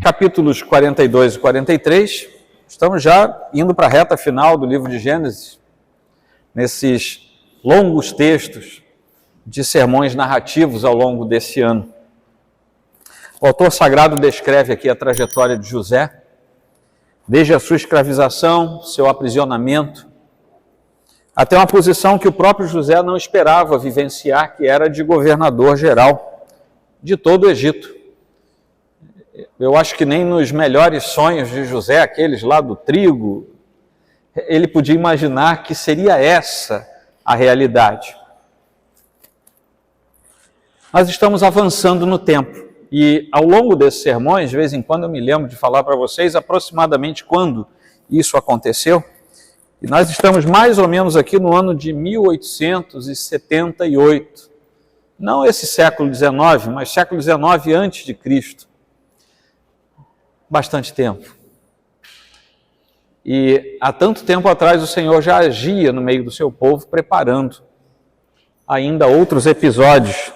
capítulos 42 e 43, estamos já indo para a reta final do livro de Gênesis, nesses longos textos de sermões narrativos ao longo desse ano. O autor sagrado descreve aqui a trajetória de José, desde a sua escravização, seu aprisionamento, até uma posição que o próprio José não esperava vivenciar, que era de governador-geral de todo o Egito. Eu acho que nem nos melhores sonhos de José, aqueles lá do trigo, ele podia imaginar que seria essa a realidade. Nós estamos avançando no tempo e ao longo desses sermões, de vez em quando eu me lembro de falar para vocês aproximadamente quando isso aconteceu. E nós estamos mais ou menos aqui no ano de 1878. Não esse século XIX, mas século XIX antes de Cristo. Bastante tempo. E há tanto tempo atrás o Senhor já agia no meio do seu povo, preparando ainda outros episódios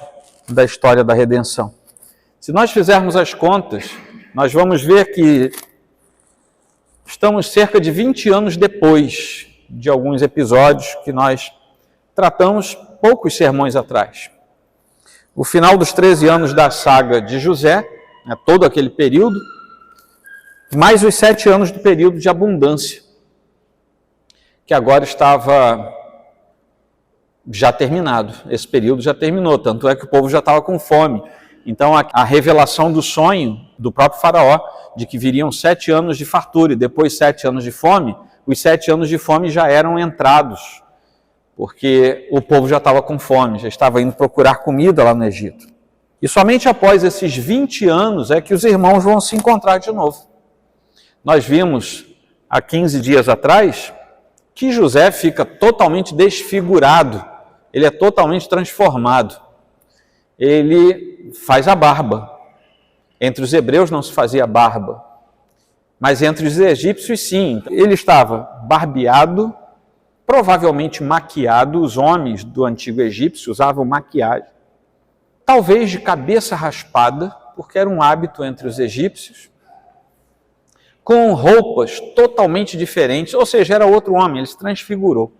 da história da redenção. Se nós fizermos as contas, nós vamos ver que estamos cerca de 20 anos depois de alguns episódios que nós tratamos poucos sermões atrás. O final dos 13 anos da saga de José, todo aquele período, mais os 7 anos do período de abundância, que agora estava já terminado. Esse período já terminou, tanto é que o povo já estava com fome. Então, a revelação do sonho do próprio faraó, de que viriam 7 anos de fartura e depois 7 anos de fome, os 7 anos de fome já eram entrados, porque o povo já estava com fome, já estava indo procurar comida lá no Egito. E somente após esses 20 anos é que os irmãos vão se encontrar de novo. Nós vimos, há 15 dias atrás, que José fica totalmente desfigurado, ele é totalmente transformado. Ele faz a barba. Entre os hebreus não se fazia barba, mas entre os egípcios sim. Ele estava barbeado, provavelmente maquiado, os homens do antigo egípcio usavam maquiagem, talvez de cabeça raspada, porque era um hábito entre os egípcios, com roupas totalmente diferentes, ou seja, era outro homem, ele se transfigurou.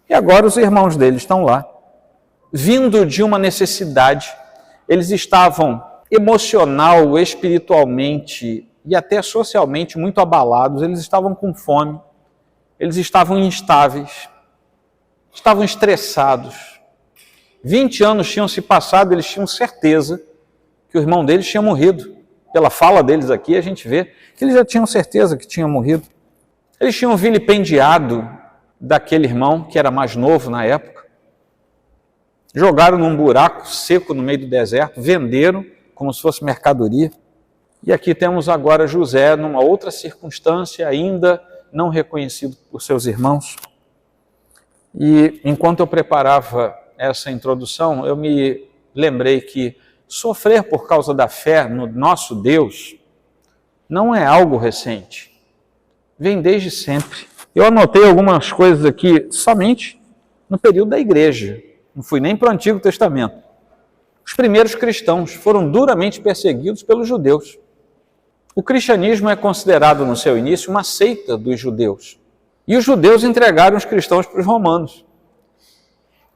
E agora os irmãos dele estão lá, vindo de uma necessidade. Eles estavam emocional, espiritualmente e até socialmente muito abalados, eles estavam com fome, eles estavam instáveis, estavam estressados. 20 anos tinham se passado, eles tinham certeza que o irmão deles tinha morrido. Pela fala deles aqui, a gente vê que eles já tinham certeza que tinha morrido. Eles tinham vilipendiado daquele irmão, que era mais novo na época. Jogaram num buraco seco no meio do deserto, venderam como se fosse mercadoria. E aqui temos agora José, numa outra circunstância, ainda não reconhecido por seus irmãos. E enquanto eu preparava essa introdução, eu me lembrei que sofrer por causa da fé no nosso Deus não é algo recente, vem desde sempre. Eu anotei algumas coisas aqui somente no período da igreja, não fui nem para o Antigo Testamento. Os primeiros cristãos foram duramente perseguidos pelos judeus. O cristianismo é considerado no seu início uma seita dos judeus. E os judeus entregaram os cristãos para os romanos,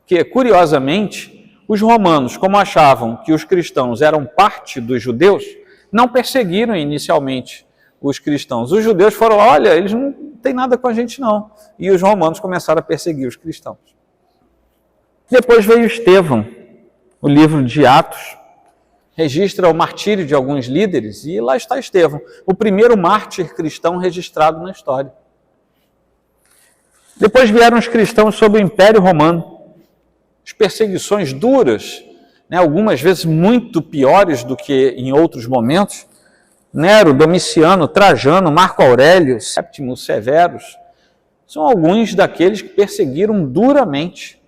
que curiosamente os romanos, como achavam que os cristãos eram parte dos judeus, não perseguiram inicialmente os cristãos. Os judeus foram, olha, eles não têm nada com a gente não. E os romanos começaram a perseguir os cristãos. Depois veio Estevão, o livro de Atos, registra o martírio de alguns líderes, e lá está Estevão, o primeiro mártir cristão registrado na história. Depois vieram os cristãos sob o Império Romano, as perseguições duras, algumas vezes muito piores do que em outros momentos. Nero, Domiciano, Trajano, Marco Aurélio, Séptimo, Severus, são alguns daqueles que perseguiram duramente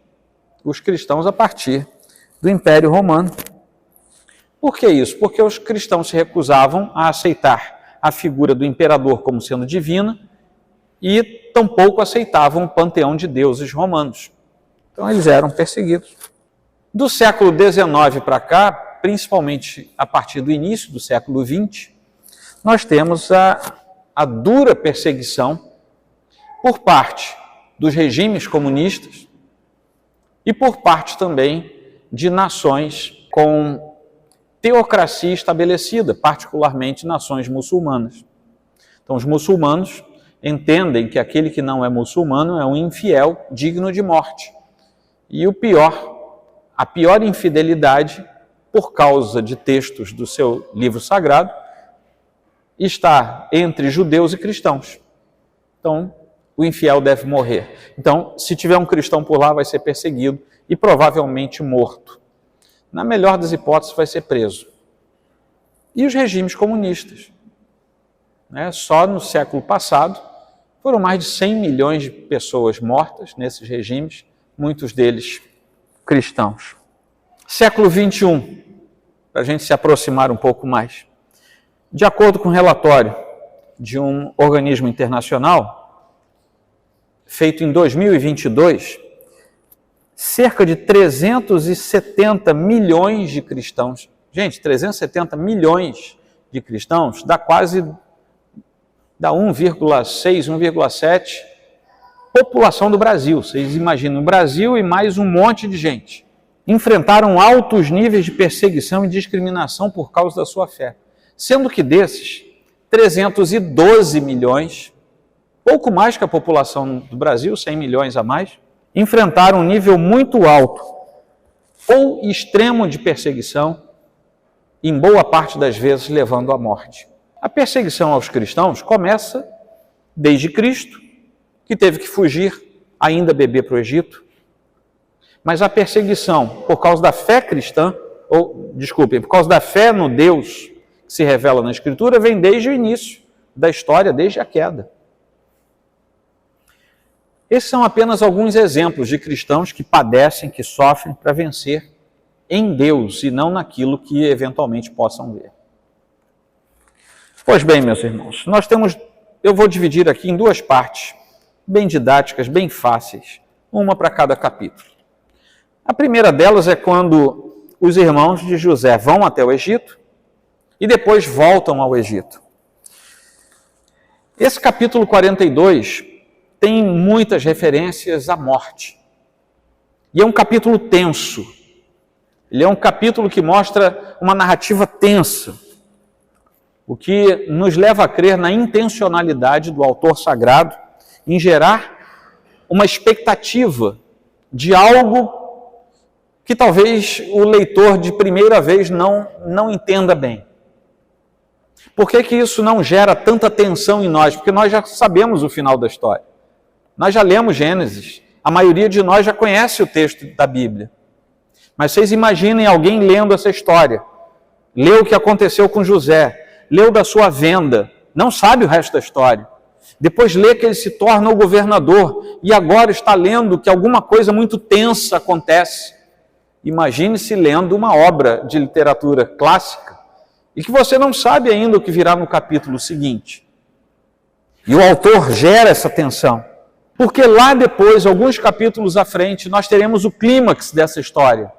os cristãos a partir do Império Romano. Por que isso? Porque os cristãos se recusavam a aceitar a figura do imperador como sendo divina e tampouco aceitavam o panteão de deuses romanos. Então eles eram perseguidos. Do século XIX para cá, principalmente a partir do início do século XX, nós temos a dura perseguição por parte dos regimes comunistas e por parte também de nações com teocracia estabelecida, particularmente nações muçulmanas. Então, os muçulmanos entendem que aquele que não é muçulmano é um infiel digno de morte. E a pior infidelidade, por causa de textos do seu livro sagrado, está entre judeus e cristãos. Então, o infiel deve morrer. Então, se tiver um cristão por lá, vai ser perseguido e provavelmente morto. Na melhor das hipóteses, vai ser preso. E os regimes comunistas? Só no século passado, foram mais de 100 milhões de pessoas mortas nesses regimes, muitos deles cristãos. Século 21, para a gente se aproximar um pouco mais. De acordo com um relatório de um organismo internacional, feito em 2022, cerca de 370 milhões de cristãos. Gente, 370 milhões de cristãos dá 1,6, 1,7 população do Brasil. Vocês imaginam, o Brasil e mais um monte de gente enfrentaram altos níveis de perseguição e discriminação por causa da sua fé. Sendo que desses, 312 milhões, pouco mais que a população do Brasil, 100 milhões a mais, enfrentaram um nível muito alto ou extremo de perseguição, em boa parte das vezes levando à morte. A perseguição aos cristãos começa desde Cristo, que teve que fugir, ainda bebê para o Egito, mas a perseguição por causa da fé cristã, por causa da fé no Deus que se revela na Escritura, vem desde o início da história, desde a queda. Esses são apenas alguns exemplos de cristãos que padecem, que sofrem para vencer em Deus e não naquilo que eventualmente possam ver. Pois bem, meus irmãos, eu vou dividir aqui em duas partes, bem didáticas, bem fáceis, uma para cada capítulo. A primeira delas é quando os irmãos de José vão até o Egito e depois voltam ao Egito. Esse capítulo 42 tem muitas referências à morte. E é um capítulo tenso. Ele é um capítulo que mostra uma narrativa tensa, o que nos leva a crer na intencionalidade do autor sagrado em gerar uma expectativa de algo que talvez o leitor de primeira vez não entenda bem. Por que isso não gera tanta tensão em nós? Porque nós já sabemos o final da história. Nós já lemos Gênesis, a maioria de nós já conhece o texto da Bíblia. Mas vocês imaginem alguém lendo essa história, leu o que aconteceu com José, leu da sua venda, não sabe o resto da história. Depois lê que ele se torna o governador e agora está lendo que alguma coisa muito tensa acontece. Imagine-se lendo uma obra de literatura clássica e que você não sabe ainda o que virá no capítulo seguinte. E o autor gera essa tensão. Porque lá depois, alguns capítulos à frente, nós teremos o clímax dessa história.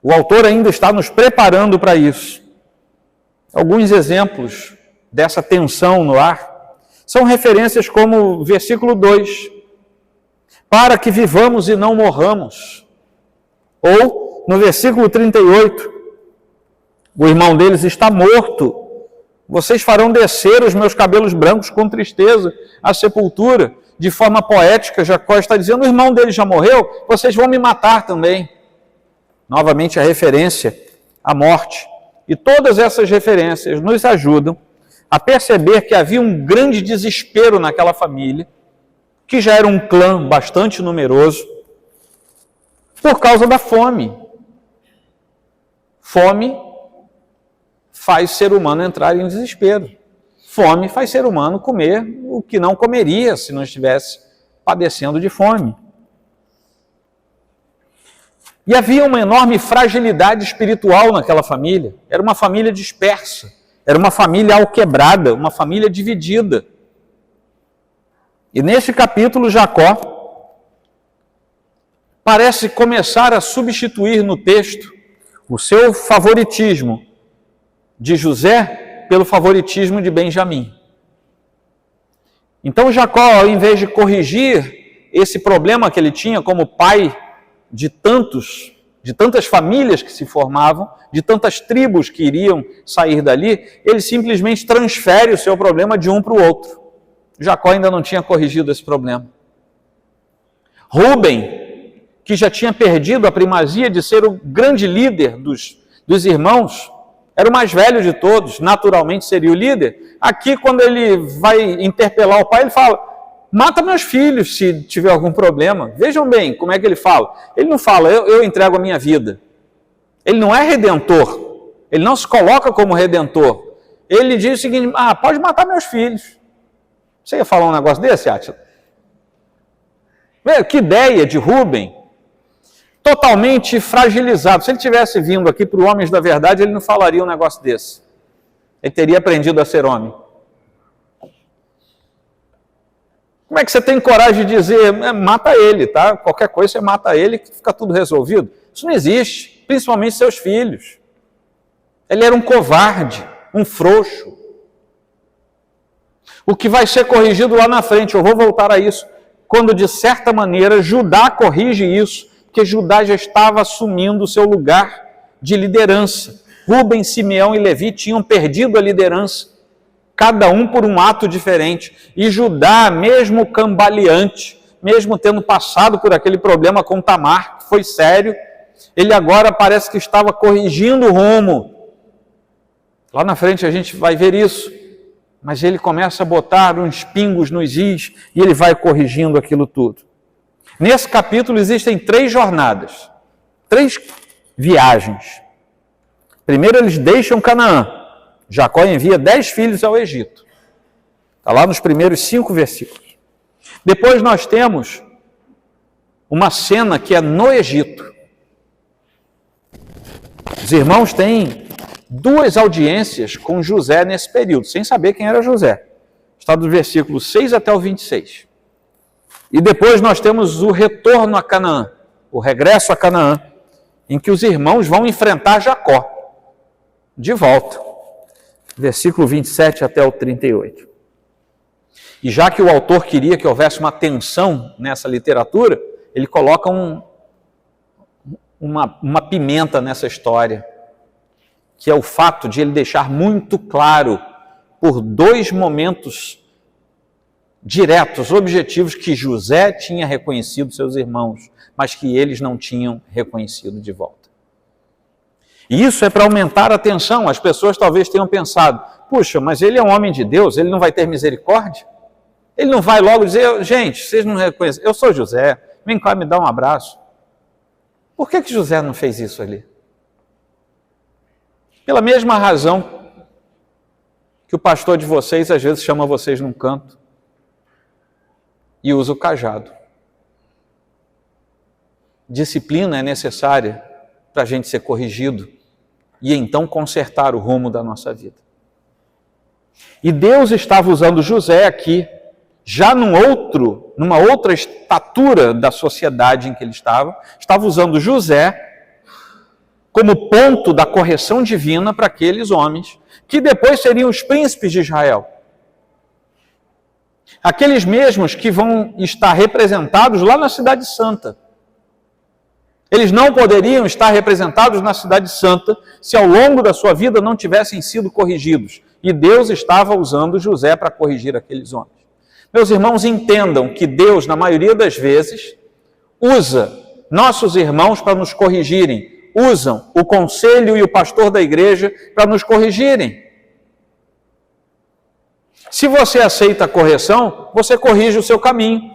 O autor ainda está nos preparando para isso. Alguns exemplos dessa tensão no ar são referências como o versículo 2. Para que vivamos e não morramos. Ou, no versículo 38, o irmão deles está morto. Vocês farão descer os meus cabelos brancos com tristeza à sepultura. De forma poética, Jacó está dizendo, o irmão dele já morreu, vocês vão me matar também. Novamente a referência à morte. E todas essas referências nos ajudam a perceber que havia um grande desespero naquela família, que já era um clã bastante numeroso, por causa da fome. Fome faz ser humano entrar em desespero. Fome faz ser humano comer o que não comeria se não estivesse padecendo de fome. E havia uma enorme fragilidade espiritual naquela família. Era uma família dispersa, era uma família alquebrada, uma família dividida. E nesse capítulo, Jacó parece começar a substituir no texto o seu favoritismo de José pelo favoritismo de Benjamim. Então Jacó, ao invés de corrigir esse problema que ele tinha como pai de tantas famílias que se formavam, de tantas tribos que iriam sair dali, ele simplesmente transfere o seu problema de um para o outro. Jacó ainda não tinha corrigido esse problema. Rúben, que já tinha perdido a primazia de ser o grande líder dos irmãos, era o mais velho de todos, naturalmente seria o líder. Aqui, quando ele vai interpelar o pai, ele fala: mata meus filhos se tiver algum problema. Vejam bem como é que ele fala. Ele não fala: eu entrego a minha vida. Ele não é redentor. Ele não se coloca como redentor. Ele diz o seguinte: pode matar meus filhos. Você ia falar um negócio desse, Átila? Que ideia de Rúben, totalmente fragilizado. Se ele tivesse vindo aqui para o Homens da Verdade, ele não falaria um negócio desse. Ele teria aprendido a ser homem. Como é que você tem coragem de dizer: mata ele, tá? Qualquer coisa você mata ele que fica tudo resolvido? Isso não existe, principalmente seus filhos. Ele era um covarde, um frouxo. O que vai ser corrigido lá na frente, eu vou voltar a isso, quando de certa maneira Judá corrige isso, porque Judá já estava assumindo o seu lugar de liderança. Rúben, Simeão e Levi tinham perdido a liderança, cada um por um ato diferente. E Judá, mesmo cambaleante, mesmo tendo passado por aquele problema com Tamar, que foi sério, ele agora parece que estava corrigindo o rumo. Lá na frente a gente vai ver isso. Mas ele começa a botar uns pingos nos is e ele vai corrigindo aquilo tudo. Nesse capítulo existem 3 jornadas, 3 viagens. Primeiro eles deixam Canaã. Jacó envia 10 filhos ao Egito. Está lá nos primeiros 5 versículos. Depois nós temos uma cena que é no Egito. Os irmãos têm 2 audiências com José nesse período, sem saber quem era José. Está do versículo 6 até o 26. E depois nós temos o retorno a Canaã, o regresso a Canaã, em que os irmãos vão enfrentar Jacó, de volta. Versículo 27 até o 38. E já que o autor queria que houvesse uma tensão nessa literatura, ele coloca uma pimenta nessa história, que é o fato de ele deixar muito claro, por 2 momentos diretos, objetivos, que José tinha reconhecido seus irmãos, mas que eles não tinham reconhecido de volta. E isso é para aumentar a tensão. As pessoas talvez tenham pensado: puxa, mas ele é um homem de Deus, ele não vai ter misericórdia? Ele não vai logo dizer: gente, vocês não reconhecem, eu sou José, vem cá me dar um abraço. Por que José não fez isso ali? Pela mesma razão que o pastor de vocês às vezes chama vocês num canto e usa o cajado. Disciplina é necessária para a gente ser corrigido e então consertar o rumo da nossa vida. E Deus estava usando José aqui, já numa outra estatura da sociedade em que ele estava usando José como ponto da correção divina para aqueles homens, que depois seriam os príncipes de Israel. Aqueles mesmos que vão estar representados lá na Cidade Santa. Eles não poderiam estar representados na Cidade Santa se ao longo da sua vida não tivessem sido corrigidos. E Deus estava usando José para corrigir aqueles homens. Meus irmãos, entendam que Deus, na maioria das vezes, usa nossos irmãos para nos corrigirem. Usam o conselho e o pastor da igreja para nos corrigirem. Se você aceita a correção, você corrige o seu caminho.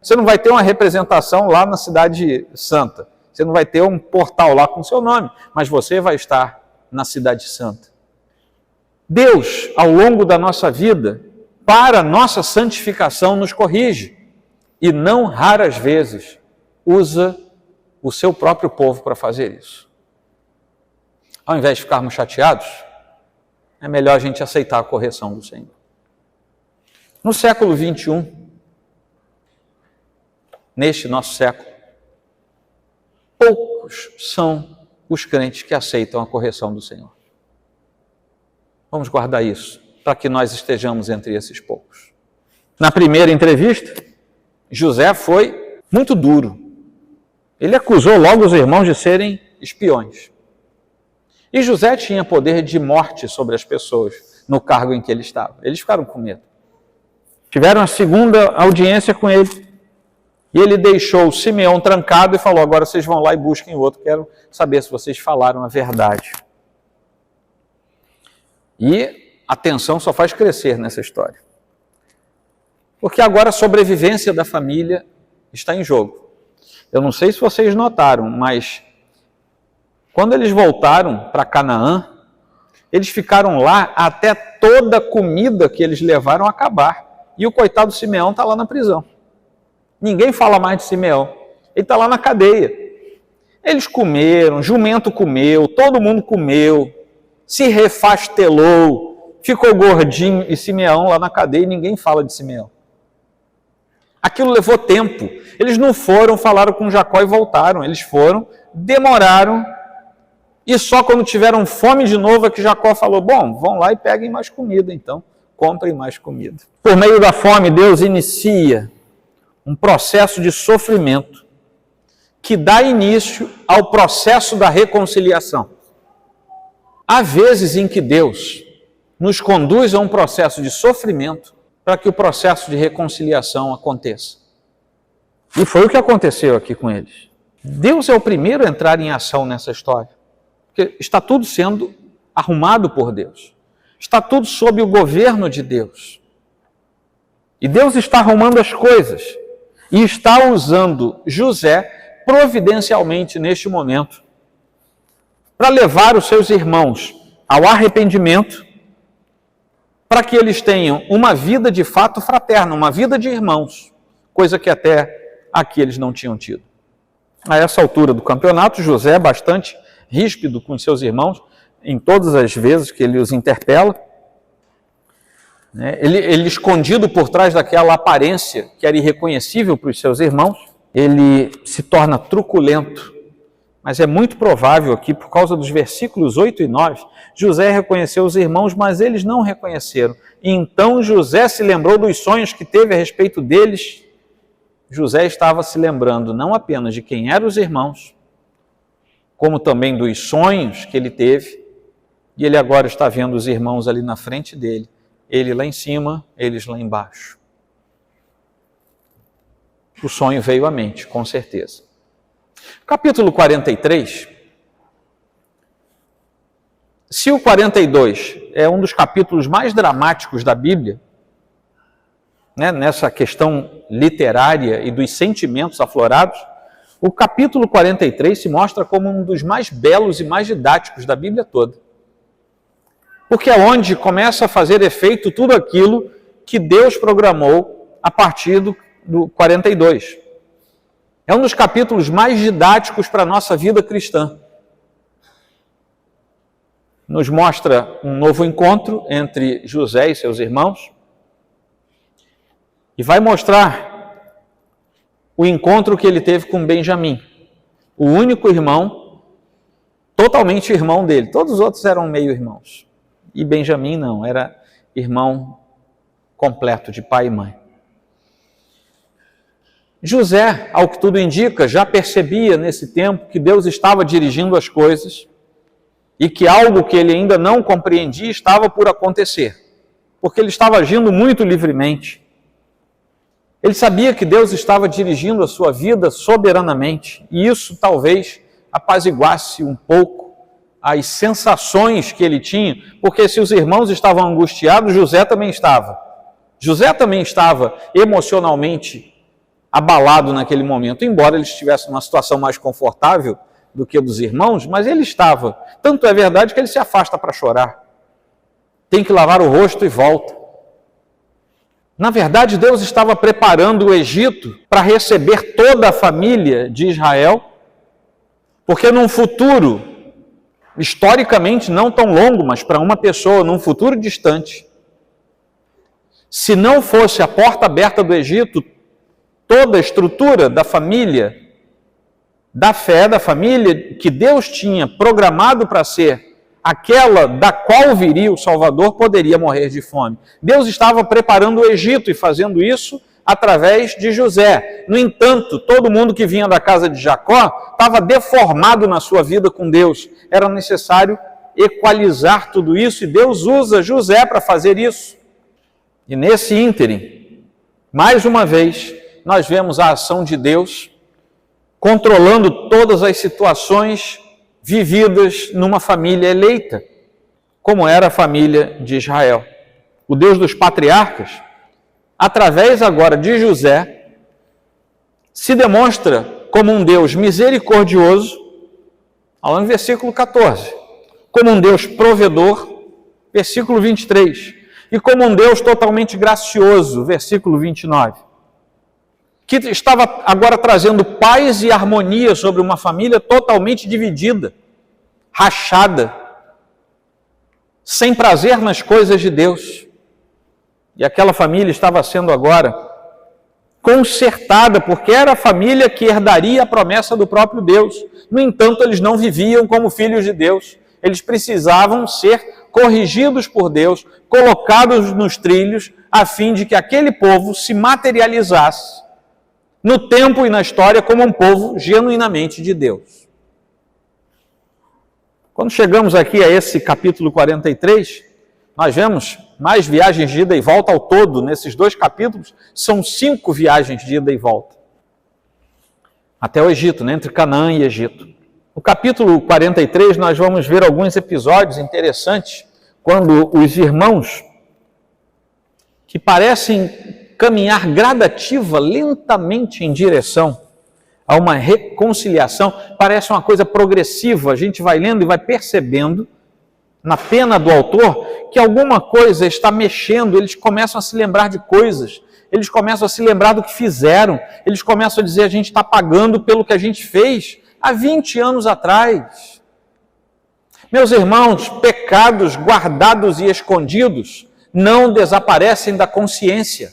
Você não vai ter uma representação lá na Cidade Santa. Você não vai ter um portal lá com o seu nome, mas você vai estar na Cidade Santa. Deus, ao longo da nossa vida, para a nossa santificação, nos corrige. E não raras vezes usa o seu próprio povo para fazer isso. Ao invés de ficarmos chateados, é melhor a gente aceitar a correção do Senhor. No século 21, neste nosso século, poucos são os crentes que aceitam a correção do Senhor. Vamos guardar isso, para que nós estejamos entre esses poucos. Na primeira entrevista, José foi muito duro. Ele acusou logo os irmãos de serem espiões. E José tinha poder de morte sobre as pessoas no cargo em que ele estava. Eles ficaram com medo. Tiveram a segunda audiência com ele. E ele deixou Simeão trancado e falou: agora vocês vão lá e busquem outro. Quero saber se vocês falaram a verdade. E a tensão só faz crescer nessa história. Porque agora a sobrevivência da família está em jogo. Eu não sei se vocês notaram, mas quando eles voltaram para Canaã, eles ficaram lá até toda a comida que eles levaram acabar. E o coitado Simeão está lá na prisão. Ninguém fala mais de Simeão. Ele está lá na cadeia. Eles comeram, jumento comeu, todo mundo comeu, se refastelou, ficou gordinho, e Simeão lá na cadeia, e ninguém fala de Simeão. Aquilo levou tempo. Eles não foram, falaram com Jacó e voltaram. Eles foram, demoraram, e só quando tiveram fome de novo é que Jacó falou: bom, vão lá e peguem mais comida então, comprem mais comida. Por meio da fome, Deus inicia um processo de sofrimento que dá início ao processo da reconciliação. Há vezes em que Deus nos conduz a um processo de sofrimento para que o processo de reconciliação aconteça. E foi o que aconteceu aqui com eles. Deus é o primeiro a entrar em ação nessa história, porque está tudo sendo arrumado por Deus. Está tudo sob o governo de Deus. E Deus está arrumando as coisas e está usando José providencialmente neste momento para levar os seus irmãos ao arrependimento, para que eles tenham uma vida de fato fraterna, uma vida de irmãos, coisa que até aqui eles não tinham tido. A essa altura do campeonato, José é bastante ríspido com seus irmãos, em todas as vezes que ele os interpela. Ele escondido por trás daquela aparência que era irreconhecível para os seus irmãos, ele se torna truculento. Mas é muito provável aqui, por causa dos versículos 8 e 9, José reconheceu os irmãos, mas eles não reconheceram. E então José se lembrou dos sonhos que teve a respeito deles. José estava se lembrando não apenas de quem eram os irmãos, como também dos sonhos que ele teve. E ele agora está vendo os irmãos ali na frente dele. Ele lá em cima, eles lá embaixo. O sonho veio à mente, com certeza. Capítulo 43, se o 42 é um dos capítulos mais dramáticos da Bíblia, nessa questão literária e dos sentimentos aflorados, o capítulo 43 se mostra como um dos mais belos e mais didáticos da Bíblia toda. Porque é onde começa a fazer efeito tudo aquilo que Deus programou a partir do 42. É um dos capítulos mais didáticos para a nossa vida cristã. Nos mostra um novo encontro entre José e seus irmãos. E vai mostrar o encontro que ele teve com Benjamim, o único irmão, totalmente irmão dele. Todos os outros eram meio irmãos. E Benjamim não, era irmão completo de pai e mãe. José, ao que tudo indica, já percebia nesse tempo que Deus estava dirigindo as coisas e que algo que ele ainda não compreendia estava por acontecer, porque ele estava agindo muito livremente. Ele sabia que Deus estava dirigindo a sua vida soberanamente, e isso talvez apaziguasse um pouco as sensações que ele tinha, porque se os irmãos estavam angustiados, José também estava. José também estava emocionalmente abalado naquele momento, embora ele estivesse numa situação mais confortável do que a dos irmãos, mas ele estava. Tanto é verdade que ele se afasta para chorar. Tem que lavar o rosto e volta. Na verdade, Deus estava preparando o Egito para receber toda a família de Israel, porque num futuro, historicamente não tão longo, mas para uma pessoa, num futuro distante, se não fosse a porta aberta do Egito, toda a estrutura da família, da fé, da família que Deus tinha programado para ser aquela da qual viria o Salvador, poderia morrer de fome. Deus estava preparando o Egito e fazendo isso através de José. No entanto, todo mundo que vinha da casa de Jacó estava deformado na sua vida com Deus. Era necessário equalizar tudo isso e Deus usa José para fazer isso. E nesse ínterim, mais uma vez, nós vemos a ação de Deus controlando todas as situações vividas numa família eleita, como era a família de Israel. O Deus dos patriarcas, através agora de José, se demonstra como um Deus misericordioso, lá no versículo 14, como um Deus provedor, versículo 23, e como um Deus totalmente gracioso, versículo 29, que estava agora trazendo paz e harmonia sobre uma família totalmente dividida, rachada, sem prazer nas coisas de Deus. E aquela família estava sendo agora consertada, porque era a família que herdaria a promessa do próprio Deus. No entanto, eles não viviam como filhos de Deus. Eles precisavam ser corrigidos por Deus, colocados nos trilhos, a fim de que aquele povo se materializasse no tempo e na história como um povo genuinamente de Deus. Quando chegamos aqui a esse capítulo 43, nós vemos mais viagens de ida e volta ao todo. Nesses 2 capítulos, são 5 viagens de ida e volta. Até o Egito, né? Entre Canaã e Egito. No capítulo 43, nós vamos ver alguns episódios interessantes, quando os irmãos, que parecem caminhar gradativa, lentamente em direção a uma reconciliação, parece uma coisa progressiva, a gente vai lendo e vai percebendo, na pena do autor, que alguma coisa está mexendo, eles começam a se lembrar de coisas, eles começam a se lembrar do que fizeram, eles começam a dizer, a gente está pagando pelo que a gente fez há 20 anos atrás. Meus irmãos, pecados guardados e escondidos não desaparecem da consciência.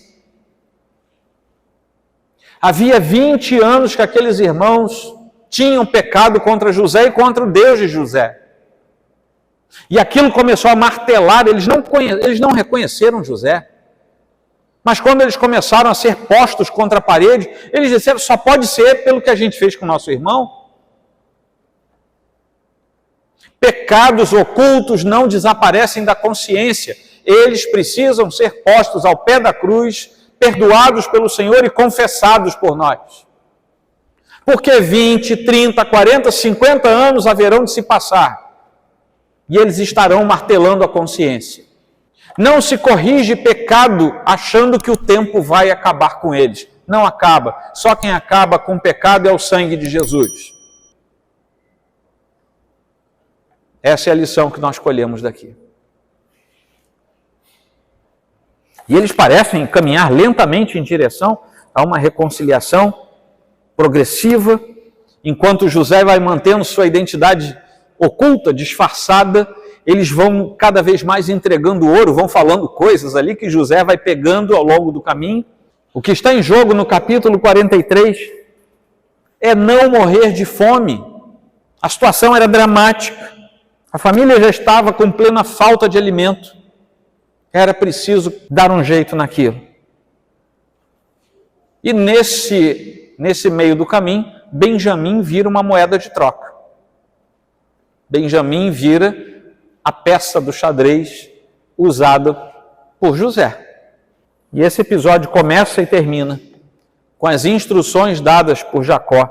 Havia 20 anos que aqueles irmãos tinham pecado contra José e contra o Deus de José. E aquilo começou a martelar, eles não reconheceram José. Mas quando eles começaram a ser postos contra a parede, eles disseram, só pode ser pelo que a gente fez com o nosso irmão. Pecados ocultos não desaparecem da consciência. Eles precisam ser postos ao pé da cruz, perdoados pelo Senhor e confessados por nós. Porque 20, 30, 40, 50 anos haverão de se passar e eles estarão martelando a consciência. Não se corrige pecado achando que o tempo vai acabar com eles. Não acaba. Só quem acaba com o pecado é o sangue de Jesus. Essa é a lição que nós colhemos daqui. E eles parecem caminhar lentamente em direção a uma reconciliação progressiva, enquanto José vai mantendo sua identidade oculta, disfarçada, eles vão cada vez mais entregando ouro, vão falando coisas ali que José vai pegando ao longo do caminho. O que está em jogo no capítulo 43 é não morrer de fome. A situação era dramática. A família já estava com plena falta de alimento. Era preciso dar um jeito naquilo. E nesse meio do caminho, Benjamim vira uma moeda de troca. Benjamim vira a peça do xadrez usada por José. E esse episódio começa e termina com as instruções dadas por Jacó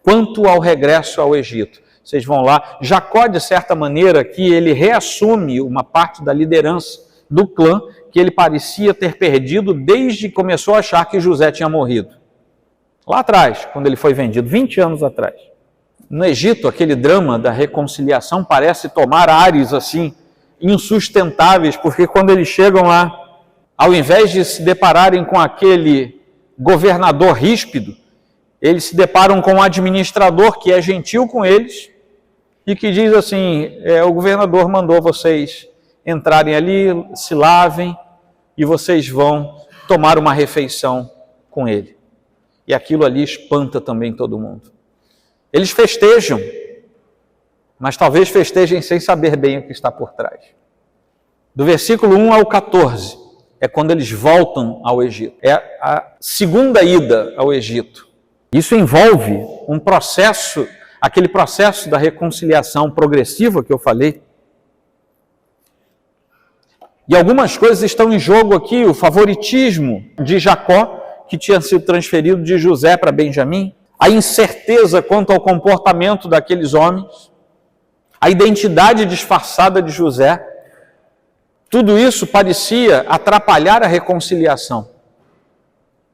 quanto ao regresso ao Egito. Vocês vão lá. Jacó, de certa maneira, aqui ele reassume uma parte da liderança do clã que ele parecia ter perdido desde que começou a achar que José tinha morrido. Lá atrás, quando ele foi vendido, 20 anos atrás. No Egito, aquele drama da reconciliação parece tomar ares assim, insustentáveis, porque quando eles chegam lá, ao invés de se depararem com aquele governador ríspido, eles se deparam com um administrador que é gentil com eles e que diz assim, o governador mandou vocês entrarem ali, se lavem e vocês vão tomar uma refeição com ele. E aquilo ali espanta também todo mundo. Eles festejam. mas talvez festejem sem saber bem o que está por trás. Do versículo 1 ao 14, é quando eles voltam ao Egito. É a segunda ida ao Egito. Isso envolve um processo, aquele processo da reconciliação progressiva que eu falei. E algumas coisas estão em jogo aqui, o favoritismo de Jacó, que tinha sido transferido de José para Benjamim, a incerteza quanto ao comportamento daqueles homens, a identidade disfarçada de José, tudo isso parecia atrapalhar a reconciliação.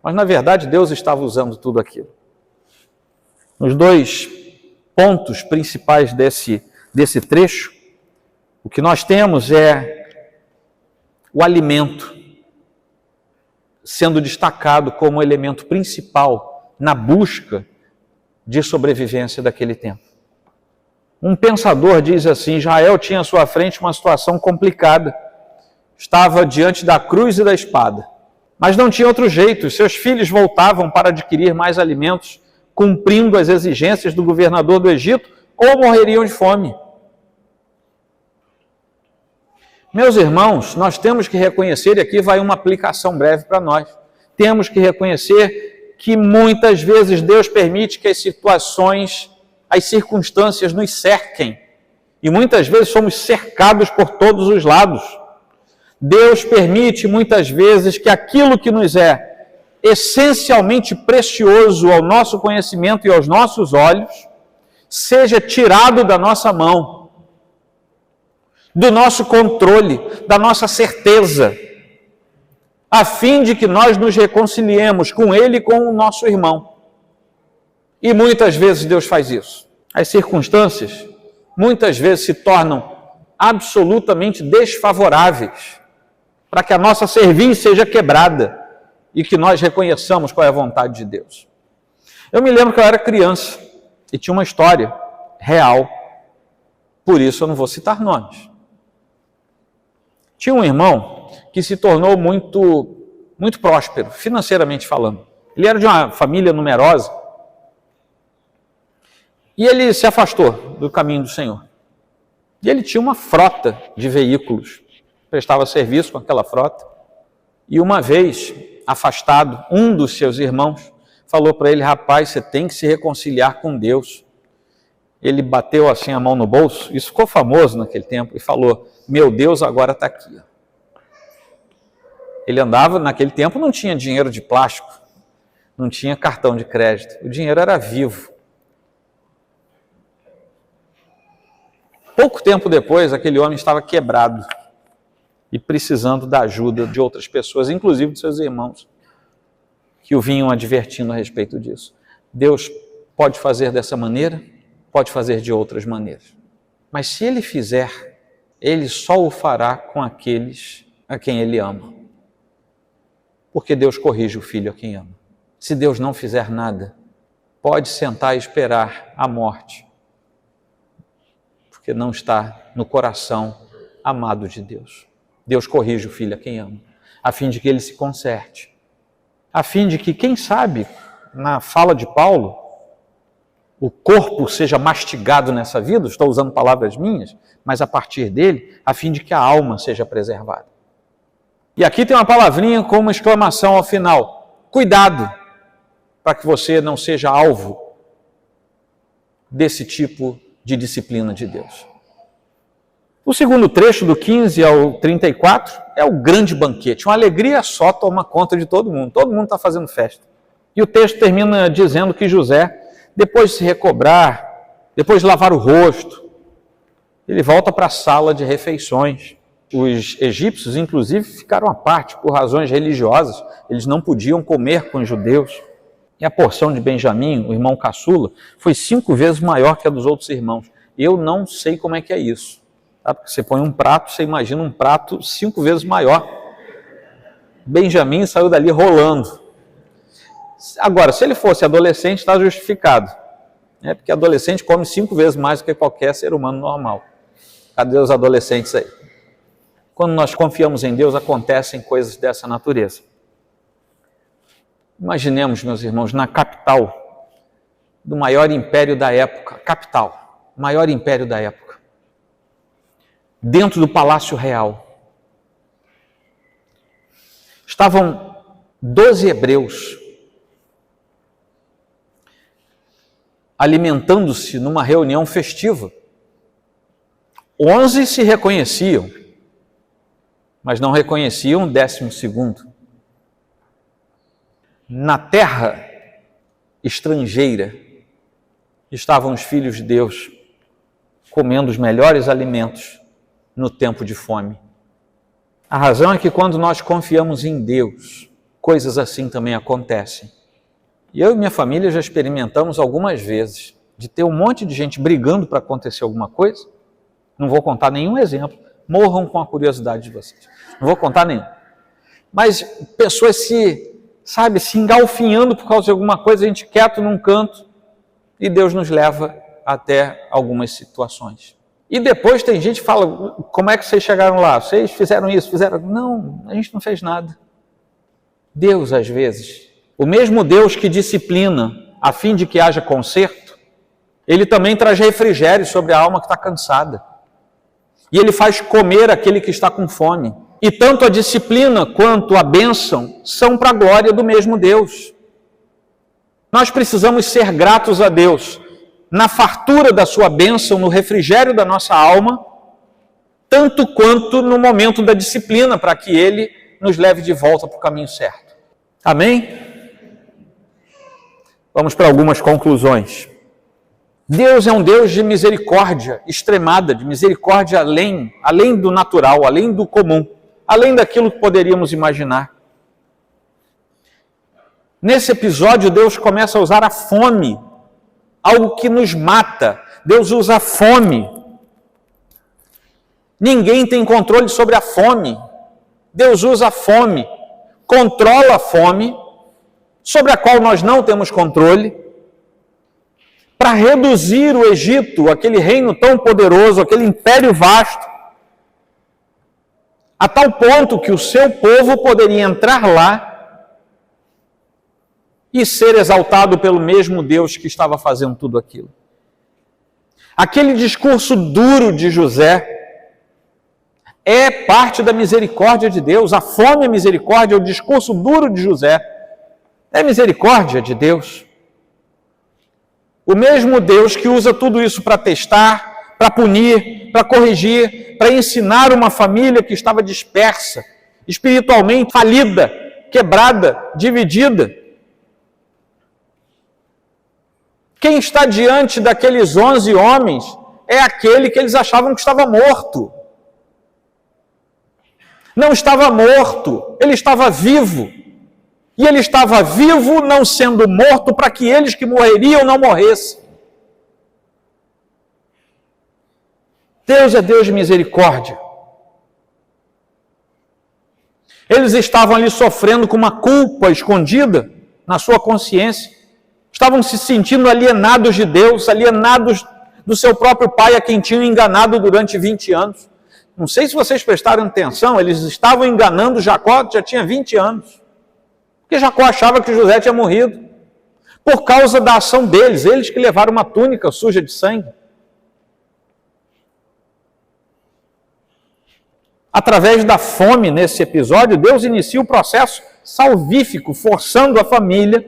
Mas, na verdade, Deus estava usando tudo aquilo. Os dois pontos principais desse trecho, o que nós temos é o alimento sendo destacado como elemento principal na busca de sobrevivência daquele tempo. Um pensador diz assim: Israel tinha à sua frente uma situação complicada. Estava diante da cruz e da espada. Mas não tinha outro jeito. Seus filhos voltavam para adquirir mais alimentos, cumprindo as exigências do governador do Egito, ou morreriam de fome. Meus irmãos, nós temos que reconhecer, e aqui vai uma aplicação breve para nós, temos que reconhecer que muitas vezes Deus permite que as situações, as circunstâncias nos cerquem, e muitas vezes somos cercados por todos os lados. Deus permite muitas vezes que aquilo que nos é essencialmente precioso ao nosso conhecimento e aos nossos olhos seja tirado da nossa mão, do nosso controle, da nossa certeza, a fim de que nós nos reconciliemos com Ele e com o nosso irmão. E muitas vezes Deus faz isso. As circunstâncias muitas vezes se tornam absolutamente desfavoráveis para que a nossa cerviz seja quebrada e que nós reconheçamos qual é a vontade de Deus. Eu me lembro que eu era criança e tinha uma história real, por isso eu não vou citar nomes. Tinha um irmão que se tornou muito próspero, financeiramente falando. Ele era de uma família numerosa e ele se afastou do caminho do Senhor. E ele tinha uma frota de veículos, prestava serviço com aquela frota. E uma vez, afastado, um dos seus irmãos falou para ele: rapaz, você tem que se reconciliar com Deus. Ele bateu assim a mão no bolso, isso ficou famoso naquele tempo, e falou: meu Deus agora está aqui. Ele andava, naquele tempo não tinha dinheiro de plástico, não tinha cartão de crédito, o dinheiro era vivo. Pouco tempo depois, aquele homem estava quebrado e precisando da ajuda de outras pessoas, inclusive de seus irmãos, que o vinham advertindo a respeito disso. Deus pode fazer dessa maneira, pode fazer de outras maneiras. Mas se Ele fizer, Ele só o fará com aqueles a quem Ele ama. Porque Deus corrige o filho a quem ama. Se Deus não fizer nada, pode sentar e esperar a morte, porque não está no coração amado de Deus. Deus corrige o filho a quem ama, a fim de que ele se conserte, a fim de que, quem sabe, na fala de Paulo, o corpo seja mastigado nessa vida, estou usando palavras minhas, mas a partir dele, a fim de que a alma seja preservada. E aqui tem uma palavrinha com uma exclamação ao final: cuidado, para que você não seja alvo desse tipo de disciplina de Deus. O segundo trecho, do 15 ao 34, é o grande banquete. Uma alegria só toma conta de todo mundo está fazendo festa. E o texto termina dizendo que José, depois de se recobrar, depois de lavar o rosto, ele volta para a sala de refeições. Os egípcios, inclusive, ficaram à parte por razões religiosas, eles não podiam comer com os judeus. E a porção de Benjamim, o irmão caçula, foi 5 vezes maior que a dos outros irmãos. Eu não sei como é que é isso. Tá? Porque você põe um prato, você imagina um prato 5 vezes maior. Benjamim saiu dali rolando. Agora, se ele fosse adolescente, está justificado. Né? Porque adolescente come 5 vezes mais do que qualquer ser humano normal. Cadê os adolescentes aí? Quando nós confiamos em Deus, acontecem coisas dessa natureza. Imaginemos, meus irmãos, na capital do maior império da época, capital, maior império da época, dentro do Palácio Real. Estavam 12 hebreus alimentando-se numa reunião festiva. 11 se reconheciam, mas não reconheciam o 12º. Na terra estrangeira estavam os filhos de Deus comendo os melhores alimentos no tempo de fome. A razão é que quando nós confiamos em Deus, coisas assim também acontecem. E eu e minha família já experimentamos algumas vezes de ter um monte de gente brigando para acontecer alguma coisa. Não vou contar nenhum exemplo, morram com a curiosidade de vocês. Não vou contar nenhum. Mas pessoas se engalfinhando por causa de alguma coisa, a gente quieto num canto, e Deus nos leva até algumas situações. E depois tem gente que fala, como é que vocês chegaram lá? Vocês fizeram isso, fizeram... Não, a gente não fez nada. Deus, às vezes, o mesmo Deus que disciplina a fim de que haja conserto, Ele também traz refrigério sobre a alma que está cansada. E Ele faz comer aquele que está com fome. E tanto a disciplina quanto a bênção são para a glória do mesmo Deus. Nós precisamos ser gratos a Deus na fartura da sua bênção, no refrigério da nossa alma, tanto quanto no momento da disciplina, para que Ele nos leve de volta para o caminho certo. Amém? Vamos para algumas conclusões. Deus é um Deus de misericórdia extremada, de misericórdia além do natural, além do comum, além daquilo que poderíamos imaginar. Nesse episódio, Deus começa a usar a fome, algo que nos mata. Deus usa a fome. Ninguém tem controle sobre a fome. Deus usa a fome, controla a fome, sobre a qual nós não temos controle, para reduzir o Egito, aquele reino tão poderoso, aquele império vasto, a tal ponto que o seu povo poderia entrar lá e ser exaltado pelo mesmo Deus que estava fazendo tudo aquilo. Aquele discurso duro de José é parte da misericórdia de Deus. A fome é misericórdia, o discurso duro de José é misericórdia de Deus. O mesmo Deus que usa tudo isso para testar, para punir, para corrigir, para ensinar uma família que estava dispersa, espiritualmente falida, quebrada, dividida. Quem está diante daqueles 11 homens é aquele que eles achavam que estava morto. Não estava morto, ele estava vivo. E ele estava vivo, não sendo morto, para que eles que morreriam não morressem. Deus é Deus de misericórdia. Eles estavam ali sofrendo com uma culpa escondida na sua consciência. Estavam se sentindo alienados de Deus, alienados do seu próprio pai, a quem tinham enganado durante 20 anos. Não sei se vocês prestaram atenção, eles estavam enganando Jacó, já tinha 20 anos. Porque Jacó achava que José tinha morrido. Por causa da ação deles, eles que levaram uma túnica suja de sangue. Através da fome nesse episódio, Deus inicia o processo salvífico, forçando a família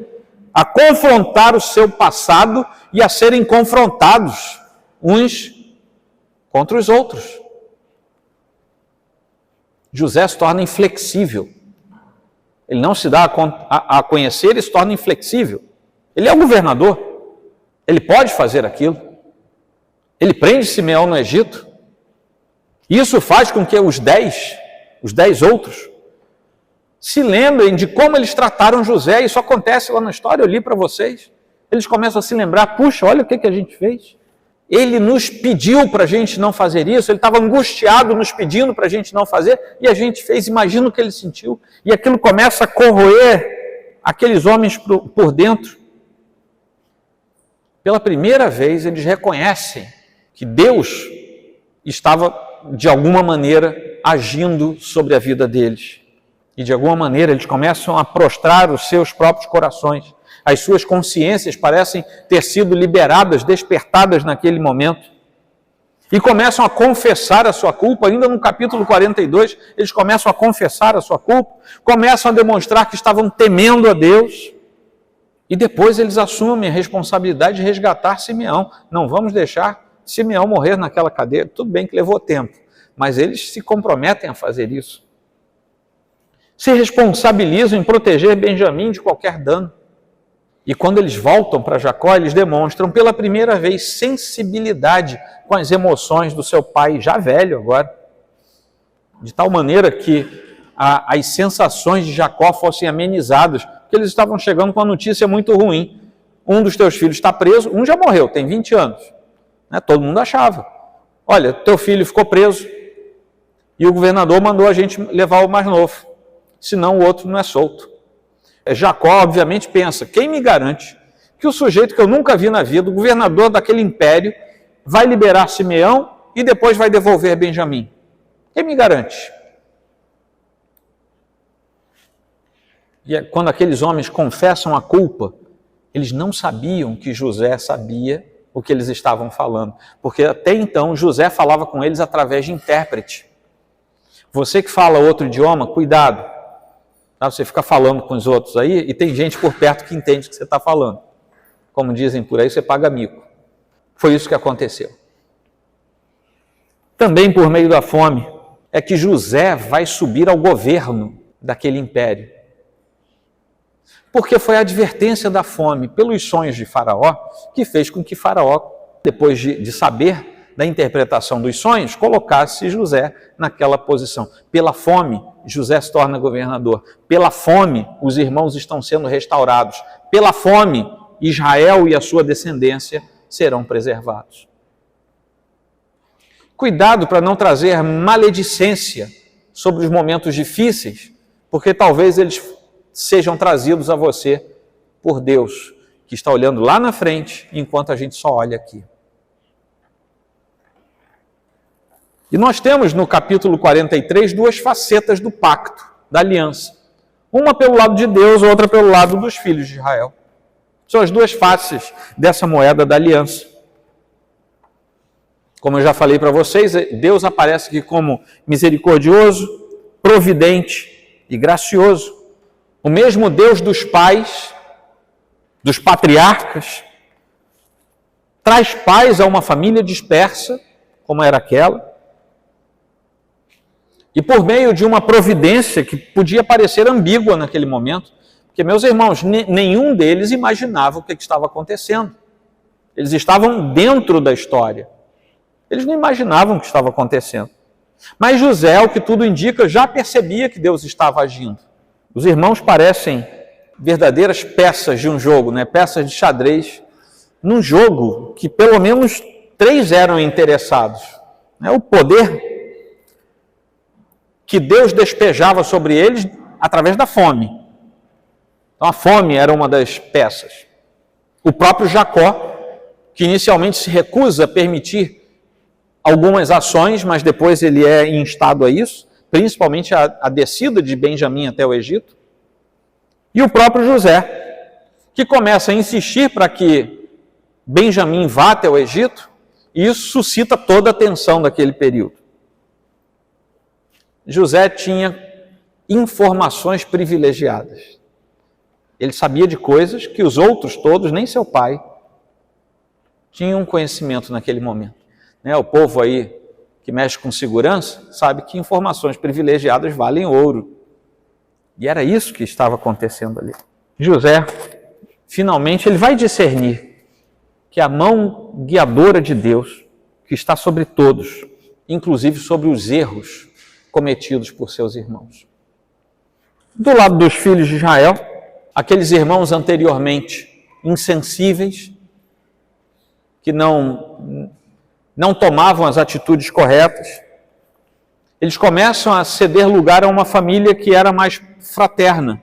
a confrontar o seu passado e a serem confrontados uns contra os outros. José se torna inflexível. Ele não se dá a conhecer, ele se torna inflexível. Ele é o governador. Ele pode fazer aquilo. Ele prende Simeão no Egito. Isso faz com que os 10 outros, se lembrem de como eles trataram José. Isso acontece lá na história, eu li para vocês. Eles começam a se lembrar, puxa, olha o que a gente fez. Ele nos pediu para a gente não fazer isso, ele estava angustiado nos pedindo para a gente não fazer, e a gente fez, imagina o que ele sentiu. E aquilo começa a corroer aqueles homens por dentro. Pela primeira vez, eles reconhecem que Deus estava, de alguma maneira, agindo sobre a vida deles. E, de alguma maneira, eles começam a prostrar os seus próprios corações. As suas consciências parecem ter sido liberadas, despertadas naquele momento. E começam a confessar a sua culpa, ainda no capítulo 42, eles começam a confessar a sua culpa, começam a demonstrar que estavam temendo a Deus, e depois eles assumem a responsabilidade de resgatar Simeão. Não vamos deixar Simeão morrer naquela cadeia. Tudo bem que levou tempo, mas eles se comprometem a fazer isso. Se responsabilizam em proteger Benjamim de qualquer dano. E quando eles voltam para Jacó, eles demonstram pela primeira vez sensibilidade com as emoções do seu pai, já velho agora, de tal maneira que as sensações de Jacó fossem amenizadas, porque eles estavam chegando com uma notícia muito ruim. Um dos teus filhos está preso, um já morreu, tem 20 anos. Né? Todo mundo achava. Olha, teu filho ficou preso e o governador mandou a gente levar o mais novo, senão o outro não é solto. Jacó, obviamente, pensa, quem me garante que o sujeito que eu nunca vi na vida, o governador daquele império, vai liberar Simeão e depois vai devolver Benjamim? Quem me garante? E quando aqueles homens confessam a culpa, eles não sabiam que José sabia o que eles estavam falando, porque até então José falava com eles através de intérprete. Você que fala outro idioma, cuidado. Você fica falando com os outros aí e tem gente por perto que entende o que você está falando. Como dizem por aí, você paga mico. Foi isso que aconteceu. Também por meio da fome é que José vai subir ao governo daquele império. Porque foi a advertência da fome pelos sonhos de Faraó que fez com que Faraó, depois de saber da interpretação dos sonhos, colocasse José naquela posição. Pela fome, José se torna governador. Pela fome, os irmãos estão sendo restaurados. Pela fome, Israel e a sua descendência serão preservados. Cuidado para não trazer maledicência sobre os momentos difíceis, porque talvez eles sejam trazidos a você por Deus, que está olhando lá na frente, enquanto a gente só olha aqui. E nós temos no capítulo 43 duas facetas do pacto, da aliança. Uma pelo lado de Deus, outra pelo lado dos filhos de Israel. São as duas faces dessa moeda da aliança. Como eu já falei para vocês, Deus aparece aqui como misericordioso, providente e gracioso. O mesmo Deus dos pais, dos patriarcas, traz paz a uma família dispersa, como era aquela, e por meio de uma providência que podia parecer ambígua naquele momento, porque, meus irmãos, nenhum deles imaginava o que estava acontecendo. Eles estavam dentro da história. Eles não imaginavam o que estava acontecendo. Mas José, o que tudo indica, já percebia que Deus estava agindo. Os irmãos parecem verdadeiras peças de um jogo, né? Peças de xadrez, num jogo que pelo menos 3 eram interessados. O poder que Deus despejava sobre eles através da fome. Então a fome era uma das peças. O próprio Jacó, que inicialmente se recusa a permitir algumas ações, mas depois ele é instado a isso, principalmente a descida de Benjamim até o Egito. E o próprio José, que começa a insistir para que Benjamim vá até o Egito, e isso suscita toda a atenção daquele período. José tinha informações privilegiadas. Ele sabia de coisas que os outros todos, nem seu pai, tinham conhecimento naquele momento. O povo aí que mexe com segurança sabe que informações privilegiadas valem ouro. E era isso que estava acontecendo ali. José, finalmente, ele vai discernir que a mão guiadora de Deus, que está sobre todos, inclusive sobre os erros cometidos por seus irmãos. Do lado dos filhos de Israel, aqueles irmãos anteriormente insensíveis, que não tomavam as atitudes corretas, eles começam a ceder lugar a uma família que era mais fraterna.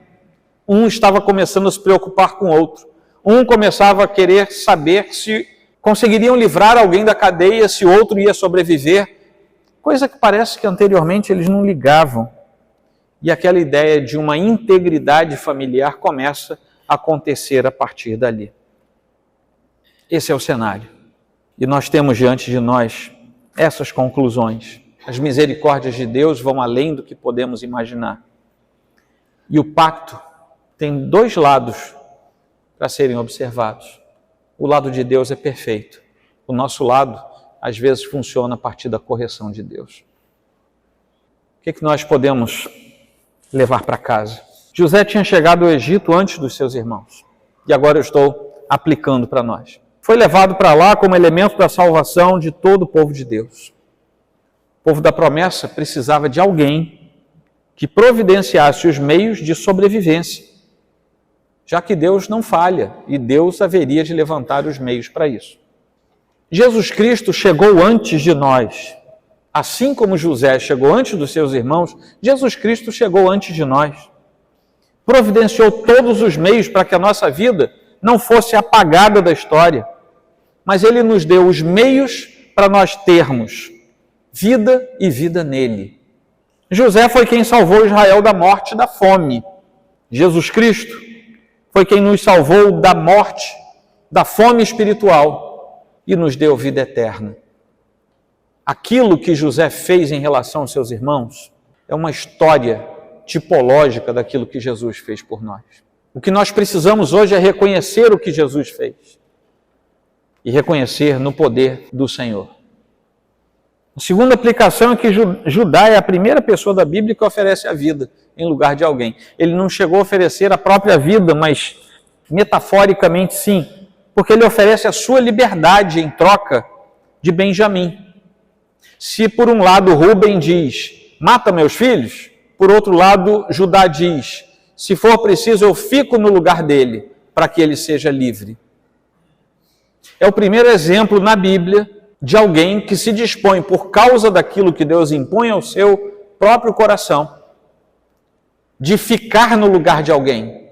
Um estava começando a se preocupar com o outro. Um começava a querer saber se conseguiriam livrar alguém da cadeia, se o outro ia sobreviver, coisa que parece que anteriormente eles não ligavam. E aquela ideia de uma integridade familiar começa a acontecer a partir dali. Esse é o cenário. E nós temos diante de nós essas conclusões. As misericórdias de Deus vão além do que podemos imaginar. E o pacto tem dois lados para serem observados. O lado de Deus é perfeito. O nosso lado, às vezes, funciona a partir da correção de Deus. O que nós podemos levar para casa? José tinha chegado ao Egito antes dos seus irmãos. E agora eu estou aplicando para nós. Foi levado para lá como elemento da salvação de todo o povo de Deus. O povo da promessa precisava de alguém que providenciasse os meios de sobrevivência, já que Deus não falha e Deus haveria de levantar os meios para isso. Jesus Cristo chegou antes de nós. Assim como José chegou antes dos seus irmãos, Jesus Cristo chegou antes de nós. Providenciou todos os meios para que a nossa vida não fosse apagada da história, mas Ele nos deu os meios para nós termos vida e vida nele. José foi quem salvou Israel da morte e da fome. Jesus Cristo foi quem nos salvou da morte, da fome espiritual e nos deu vida eterna. Aquilo que José fez em relação aos seus irmãos é uma história tipológica daquilo que Jesus fez por nós. O que nós precisamos hoje é reconhecer o que Jesus fez e reconhecer no poder do Senhor. A segunda aplicação é que Judá é a primeira pessoa da Bíblia que oferece a vida em lugar de alguém. Ele não chegou a oferecer a própria vida, mas metaforicamente sim, porque ele oferece a sua liberdade em troca de Benjamim. Se por um lado Rúben diz, mata meus filhos, por outro lado Judá diz, se for preciso eu fico no lugar dele, para que ele seja livre. É o primeiro exemplo na Bíblia de alguém que se dispõe, por causa daquilo que Deus impõe ao seu próprio coração, de ficar no lugar de alguém,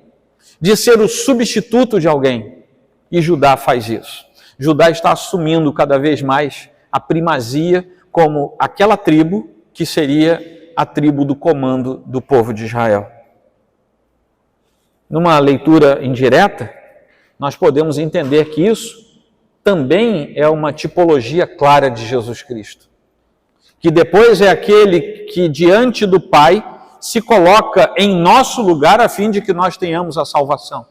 de ser o substituto de alguém. E Judá faz isso. Judá está assumindo cada vez mais a primazia como aquela tribo que seria a tribo do comando do povo de Israel. Numa leitura indireta, nós podemos entender que isso também é uma tipologia clara de Jesus Cristo, que depois é aquele que diante do Pai se coloca em nosso lugar a fim de que nós tenhamos a salvação.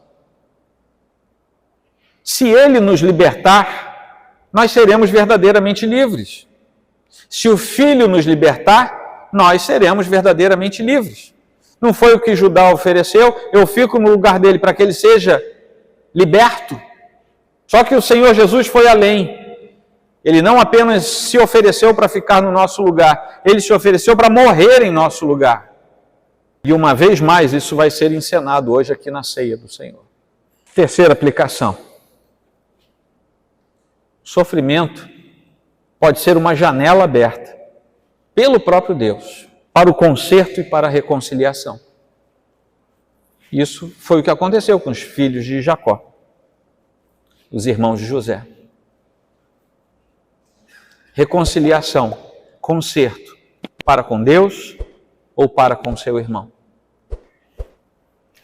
Se Ele nos libertar, nós seremos verdadeiramente livres. Se o Filho nos libertar, nós seremos verdadeiramente livres. Não foi o que Judá ofereceu, eu fico no lugar dele para que ele seja liberto. Só que o Senhor Jesus foi além. Ele não apenas se ofereceu para ficar no nosso lugar, ele se ofereceu para morrer em nosso lugar. E uma vez mais, isso vai ser encenado hoje aqui na ceia do Senhor. Terceira aplicação. O sofrimento pode ser uma janela aberta pelo próprio Deus para o conserto e para a reconciliação. Isso foi o que aconteceu com os filhos de Jacó, os irmãos de José. Reconciliação, conserto, para com Deus ou para com seu irmão.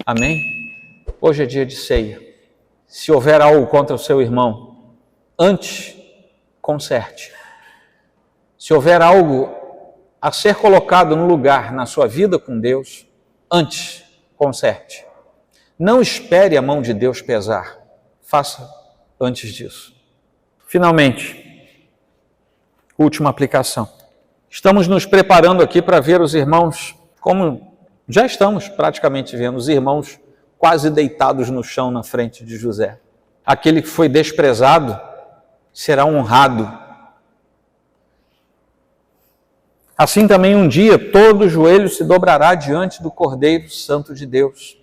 Amém? Hoje é dia de ceia. Se houver algo contra o seu irmão, antes, conserte. Se houver algo a ser colocado no lugar na sua vida com Deus, antes, conserte. Não espere a mão de Deus pesar. Faça antes disso. Finalmente, última aplicação. Estamos nos preparando aqui para ver os irmãos, como já estamos praticamente vendo, os irmãos quase deitados no chão na frente de José. Aquele que foi desprezado será honrado. Assim também um dia todo joelho se dobrará diante do Cordeiro Santo de Deus.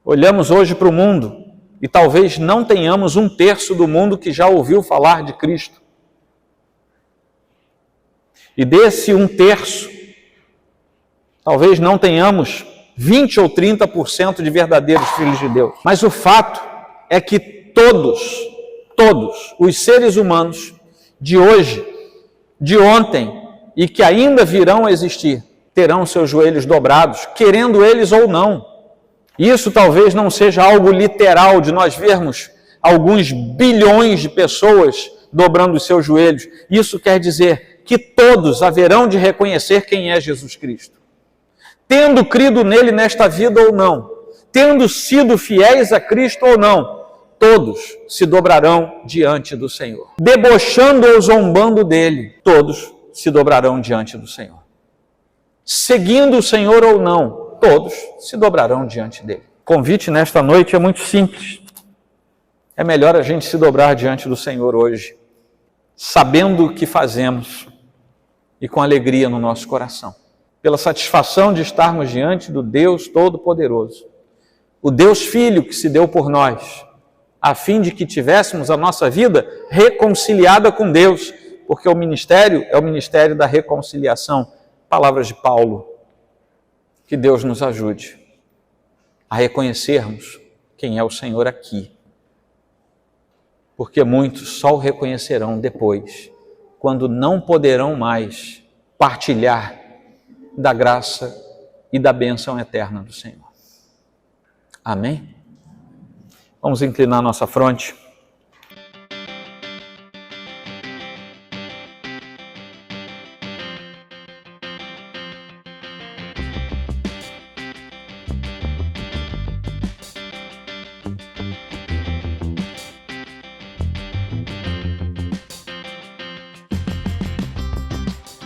Olhamos hoje para o mundo e talvez não tenhamos 1/3 do mundo que já ouviu falar de Cristo. E desse 1/3, talvez não tenhamos 20 ou 30% de verdadeiros filhos de Deus. Mas o fato é que todos os seres humanos de hoje, de ontem e que ainda virão a existir, terão seus joelhos dobrados, querendo eles ou não. Isso talvez não seja algo literal de nós vermos alguns bilhões de pessoas dobrando os seus joelhos. Isso quer dizer que todos haverão de reconhecer quem é Jesus Cristo. Tendo crido nele nesta vida ou não, tendo sido fiéis a Cristo ou não, todos se dobrarão diante do Senhor. Debochando ou zombando dele, todos se dobrarão diante do Senhor. Seguindo o Senhor ou não, todos se dobrarão diante dele. O convite nesta noite é muito simples. É melhor a gente se dobrar diante do Senhor hoje, sabendo o que fazemos e com alegria no nosso coração, pela satisfação de estarmos diante do Deus Todo-Poderoso, o Deus Filho que se deu por nós, a fim de que tivéssemos a nossa vida reconciliada com Deus, porque o ministério é o ministério da reconciliação. Palavras de Paulo. Que Deus nos ajude a reconhecermos quem é o Senhor aqui, porque muitos só o reconhecerão depois, quando não poderão mais partilhar da graça e da bênção eterna do Senhor. Amém? Vamos inclinar nossa fronte.